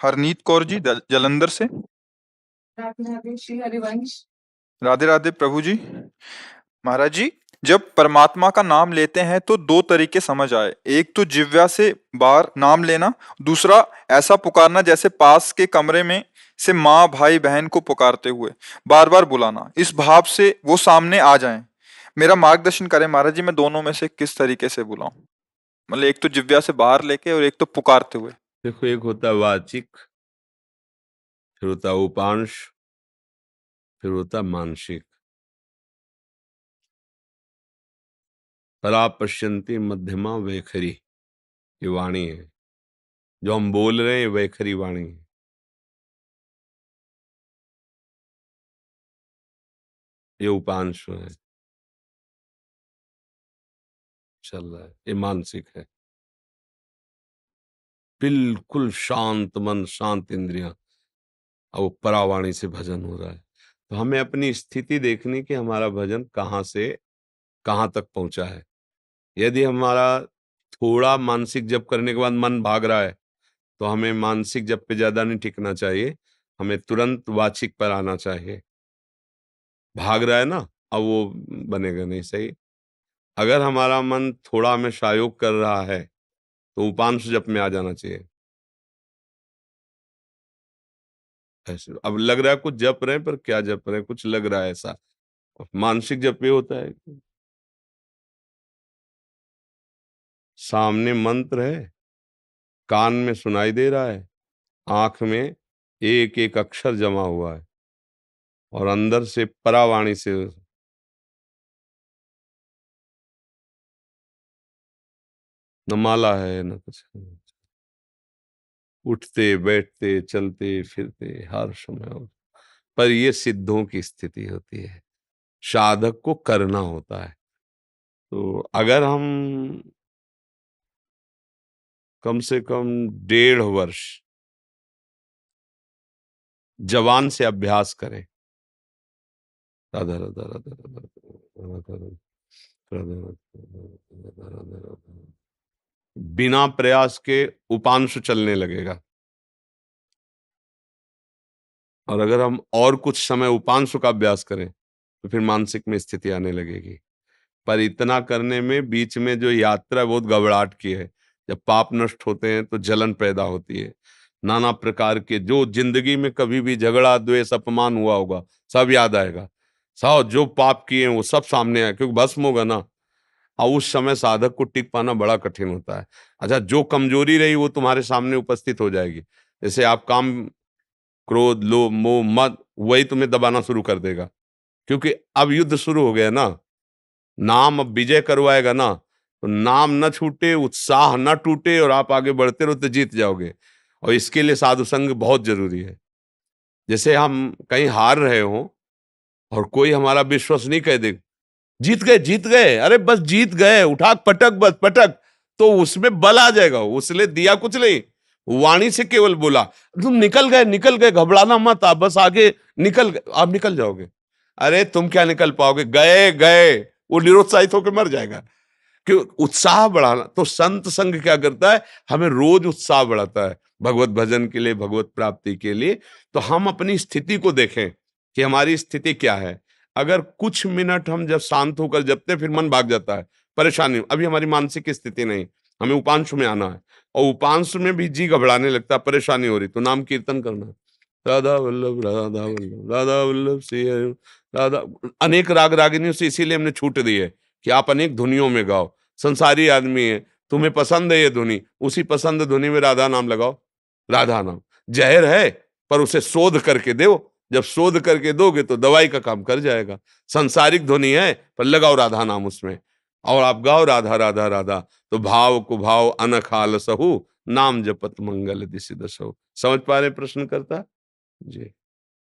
हरनीत कौर जी जलंधर से। राधे राधे श्री हरिवंश। राधे राधे प्रभु जी। महाराज जी, जब परमात्मा का नाम लेते हैं तो दो तरीके समझ आए। एक तो जिह्वा से बाहर नाम लेना, दूसरा ऐसा पुकारना जैसे पास के कमरे में से माँ भाई बहन को पुकारते हुए बार बार बुलाना, इस भाव से वो सामने आ जाएं। मेरा मार्गदर्शन करें महाराज जी, मैं दोनों में से किस तरीके से बुलाऊं? मतलब एक तो जिह्वा से बाहर लेके और एक तो पुकारते हुए। देखो, एक होता है वाचिक, फिर होता है उपांश, फिर होता है मानसिक। परा पश्यंती मध्यमा वैखरी, ये वाणी है। जो हम बोल रहे हैं वैखरी वाणी है। ये उपांश है, चल रहा है। ये मानसिक है, बिल्कुल शांत मन, शांत इंद्रियां, और वो परावाणी से भजन हो रहा है। तो हमें अपनी स्थिति देखनी कि हमारा भजन कहाँ से कहाँ तक पहुंचा है। यदि हमारा थोड़ा मानसिक जप करने के बाद मन भाग रहा है, तो हमें मानसिक जप पे ज्यादा नहीं टिकना चाहिए, हमें तुरंत वाचिक पर आना चाहिए। भाग रहा है ना, अब वो बनेगा नहीं सही। अगर हमारा मन थोड़ा हमें सहयोग कर रहा है, तो उपांश जप में आ जाना चाहिए। ऐसे अब लग रहा है कुछ जप रहे हैं, पर क्या जप रहे हैं, कुछ लग रहा है ऐसा। मानसिक जप ये होता है कि सामने मंत्र है, कान में सुनाई दे रहा है, आंख में एक एक अक्षर जमा हुआ है, और अंदर से परावाणी से न माला है न कुछ है। उठते बैठते चलते फिरते हर समय पर ये सिद्धों की स्थिति होती है, साधक को करना होता है। तो अगर हम कम से कम 1.5 वर्ष जवान से अभ्यास करें, राधा राधा राधा राधा राधा राधा राधा राधा राधा, बिना प्रयास के उपांश चलने लगेगा। और अगर हम और कुछ समय उपांश का अभ्यास करें, तो फिर मानसिक में स्थिति आने लगेगी। पर इतना करने में बीच में जो यात्रा बहुत घबराहट की है। जब पाप नष्ट होते हैं तो जलन पैदा होती है, नाना प्रकार के जो जिंदगी में कभी भी झगड़ा द्वेष अपमान हुआ होगा सब याद आएगा। सब जो पाप किए हैं वो सब सामने आए, क्योंकि भस्म होगा ना। और उस समय साधक को टिक पाना बड़ा कठिन होता है। अच्छा, जो कमजोरी रही वो तुम्हारे सामने उपस्थित हो जाएगी। जैसे आप काम, क्रोध, लोभ, मोह, मद, वही तुम्हें दबाना शुरू कर देगा, क्योंकि अब युद्ध शुरू हो गया ना। नाम अब विजय करवाएगा ना, तो नाम न छूटे, उत्साह न टूटे, और आप आगे बढ़ते रहो तो जीत जाओगे। और इसके लिए साधु संग बहुत जरूरी है। जैसे हम कहीं हार रहे हो और कोई हमारा विश्वास नहीं कह दे, जीत गए जीत गए, अरे बस जीत गए, उठा पटक बस पटक, तो उसमें बल आ जाएगा। उसने दिया कुछ नहीं, वाणी से केवल बोला तुम निकल गए, घबराना मत, आप बस आगे निकल गए, आप निकल जाओगे। अरे तुम क्या निकल पाओगे, गए गए, वो निरुत्साहित होकर मर जाएगा। कि उत्साह बढ़ाना, तो संत संग क्या करता है, हमें रोज उत्साह बढ़ाता है भगवत भजन के लिए, भगवत प्राप्ति के लिए। तो हम अपनी स्थिति को देखें कि हमारी स्थिति क्या है। अगर कुछ मिनट हम जब शांत होकर जपते फिर मन भाग जाता है, परेशानी, अभी हमारी मानसिक स्थिति नहीं, हमें उपांश में आना है, और उपांश में भी जी घबराने लगता है, परेशानी हो रही, तो नाम कीर्तन करना है, राधा वल्लभ राधा वल्लभ राधा वल्लभ श्री हरि राधा। अनेक राग रागिनियों से इसीलिए हमने छूट दी है कि आप अनेक धुनियों में गाओ। संसारी आदमी है, तुम्हें पसंद है ये धुनी, उसी पसंद धुनी में राधा नाम लगाओ। राधा नाम जहर है, पर उसे शोध करके दो, जब शोध करके दोगे तो दवाई का काम कर जाएगा। संसारिक ध्वनि है, पर लगाओ राधा नाम उसमें, और आप गाओ राधा राधा राधा, तो भाव को भाव अनखाल सहु, नाम जपत मंगल दिशि दसहु। समझ पा रहे प्रश्न करता जी?